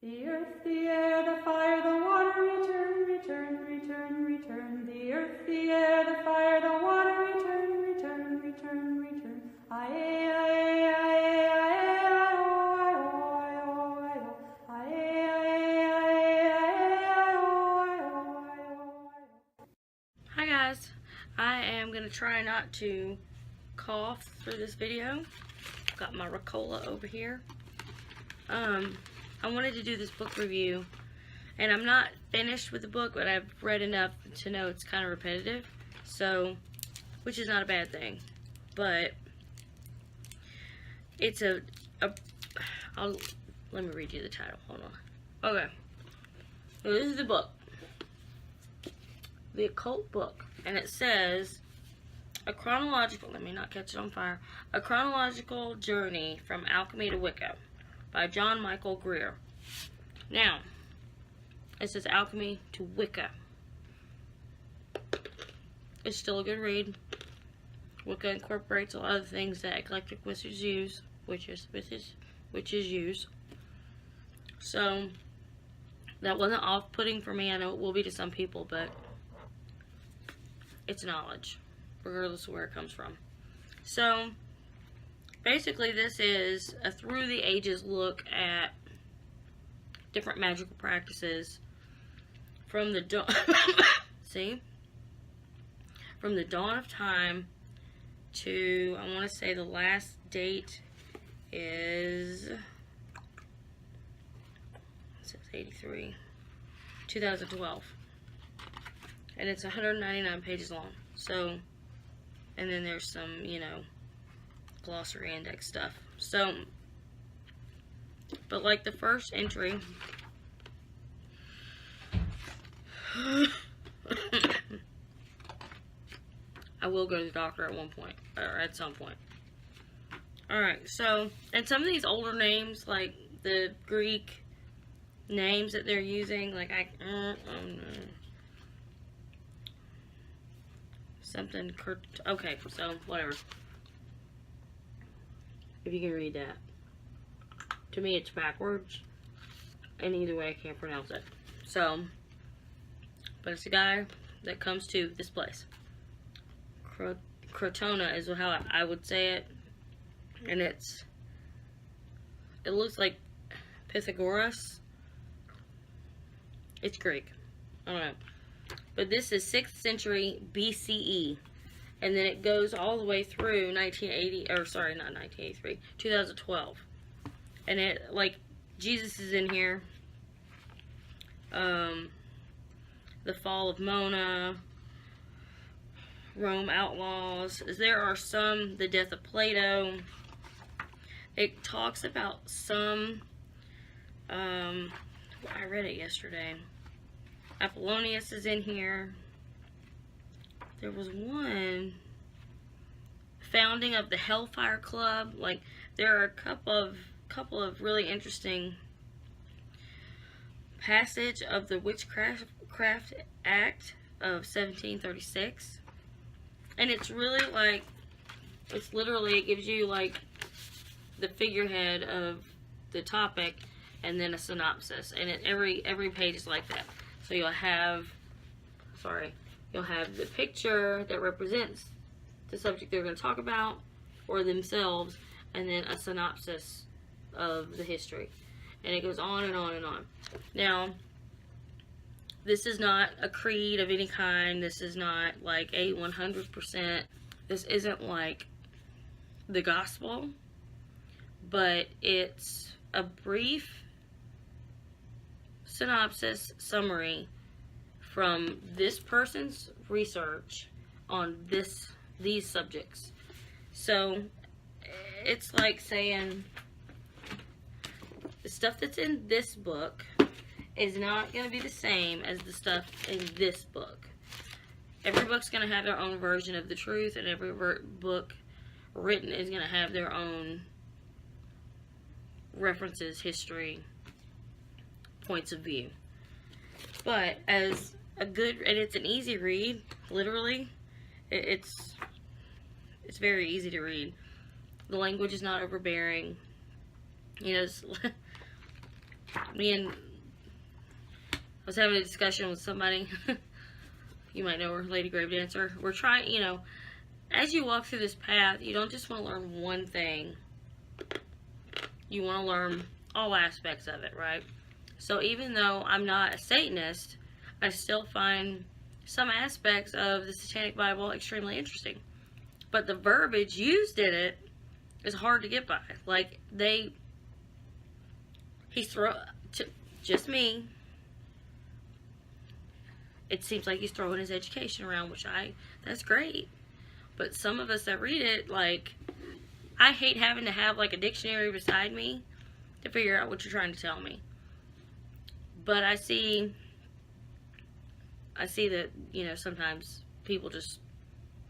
The earth, the air, the fire, the water, return, return, return, return. The earth, the air, the fire, the water, return, return, return, return. Aye, aye, aye, aye, aye, aye, aye, aye, aye. Hi guys, I am going to try not to cough through this video. Got my Ricola over here. I wanted to do this book review, and I'm not finished with the book, but I've read enough to know it's kind of repetitive, so, which is not a bad thing, but it's let me read you the title, hold on. Okay, so this is the book, The Occult Book, and it says, let me not catch it on fire, A Chronological Journey from Alchemy to Wicca, by John Michael Greer. Now, it says Alchemy to Wicca. It's still a good read. Wicca incorporates a lot of the things that eclectic wizards use, witches use. So, that wasn't off-putting for me. I know it will be to some people, but it's knowledge, regardless of where it comes from. So, basically, this is a through the ages look at different magical practices from the dawn. From the dawn of time to, I want to say the last date is, it says 83, 2012, and it's 199 pages long. So, and then there's some, glossary index stuff. So, but like the first entry, I will go to the doctor at one point, or at some point. Alright, so, and some of these older names, like the Greek names that they're using, like okay, so, whatever. If you can read that. To me, it's backwards. And either way, I can't pronounce it. So, but it's a guy that comes to this place. Crotona is how I would say it. And it looks like Pythagoras. It's Greek. I don't know. But this is 6th century BCE. And then it goes all the way through 2012. And it, like, Jesus is in here. The fall of Mona. Rome outlaws. There are some, the death of Plato. It talks about some, I read it yesterday. Apollonius is in here. There was one, founding of the Hellfire Club. Like, there are a couple of really interesting passage of the Witchcraft Act of 1736, and it's really like, it's literally, it gives you like the figurehead of the topic and then a synopsis, and every page is like that. So you'll have the picture that represents the subject they're going to talk about, or themselves, and then a synopsis of the history. And it goes on and on and on. Now, this is not a creed of any kind. This is not like a 100%. This isn't like the gospel. But it's a brief synopsis summary from this person's research on these subjects. So it's like saying the stuff that's in this book is not going to be the same as the stuff in this book. Every book's going to have their own version of the truth, and every book written is going to have their own references, history, points of view. But as a good, and it's an easy read, literally, it's very easy to read. The language is not overbearing. I was having a discussion with somebody. You might know her, Lady Grave Dancer. We're trying, you know, as you walk through this path, you don't just want to learn one thing. You want to learn all aspects of it, right? So even though I'm not a Satanist, I still find some aspects of the Satanic Bible extremely interesting. But the verbiage used in it is hard to get by. Like, just me. It seems like he's throwing his education around, that's great. But some of us that read it, like, I hate having to have, like, a dictionary beside me to figure out what you're trying to tell me. But I see that, you know, sometimes people just,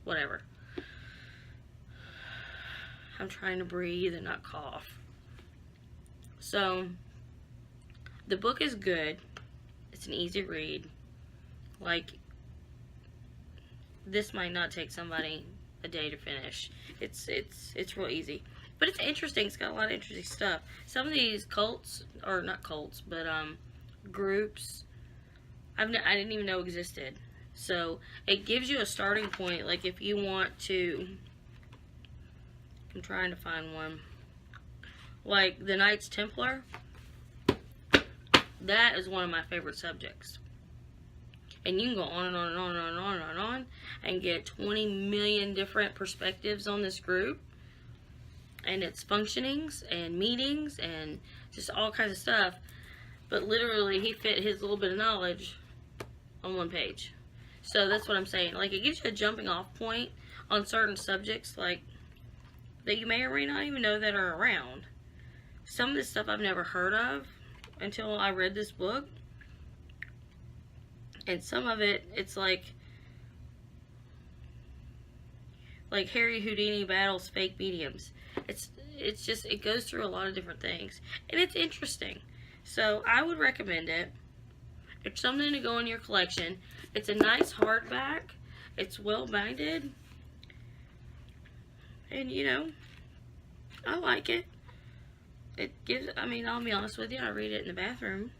whatever. I'm trying to breathe and not cough. So, the book is good. It's an easy read. Like, this might not take somebody a day to finish. It's real easy. But it's interesting. It's got a lot of interesting stuff. Some of these cults, or not cults, but groups, I didn't even know existed. So it gives you a starting point. Like, if you want to, I'm trying to find one. Like the Knights Templar. That is one of my favorite subjects. And you can go on and on and on and on and on and get 20 million different perspectives on this group and its functionings and meetings and just all kinds of stuff. But literally, he fit his little bit of knowledge on one page. So that's what I'm saying. Like, it gives you a jumping off point on certain subjects, like, that you may or may not even know that are around. Some of this stuff I've never heard of until I read this book. And some of it, it's like Harry Houdini battles fake mediums. It's just, it goes through a lot of different things. And it's interesting. So, I would recommend it. It's something to go in your collection. It's a nice hardback. It's well binded. And, you know, I like it. It gives, I mean, I'll be honest with you, I read it in the bathroom.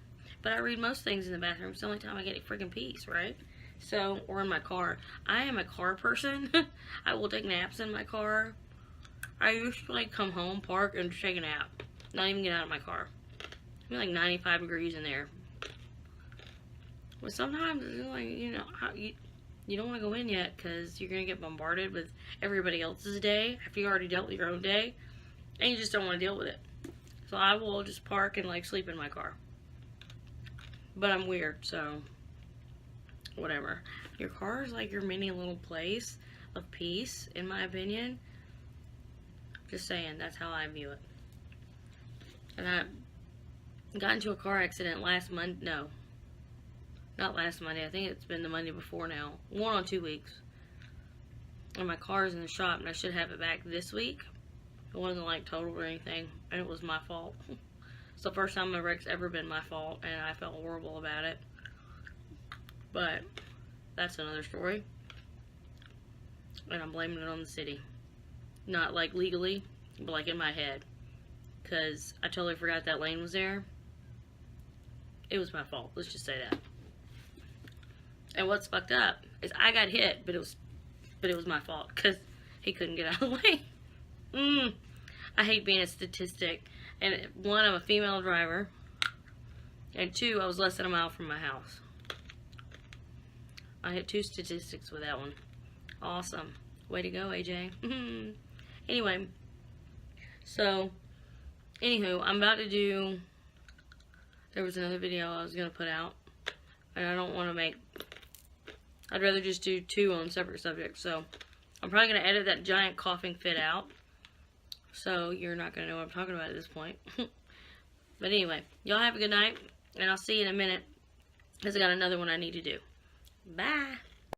But I read most things in the bathroom. It's the only time I get a freaking peace, right? So, or in my car. I am a car person. I will take naps in my car. I usually come home, park, and take a nap. Not even get out of my car. It's like 95 degrees in there. But sometimes it's like, you know, you don't want to go in yet because you're going to get bombarded with everybody else's day after you already dealt with your own day. And you just don't want to deal with it. So I will just park and, like, sleep in my car. But I'm weird, so whatever. Your car is like your mini little place of peace, in my opinion. Just saying, that's how I view it. And I got into a car accident last Monday. No, not last Monday. I think it's been the Monday before now. 1 on 2 weeks. And my car is in the shop, and I should have it back this week. It wasn't like totaled or anything, and it was my fault. It's the first time my wreck's ever been my fault, and I felt horrible about it. But that's another story. And I'm blaming it on the city. Not like legally, but like in my head. Because I totally forgot that lane was there. It was my fault. Let's just say that. And what's fucked up is I got hit, but it was my fault. Because he couldn't get out of the way. I hate being a statistic. And 1, I'm a female driver. And 2, I was less than a mile from my house. I hit 2 statistics with that one. Awesome. Way to go, AJ. Anyway. So, anywho, I'm about to do... There was another video I was going to put out. And I don't want to make... I'd rather just do 2 on separate subjects. So, I'm probably going to edit that giant coughing fit out. So, you're not going to know what I'm talking about at this point. But anyway, y'all have a good night. And I'll see you in a minute. Because I got another one I need to do. Bye.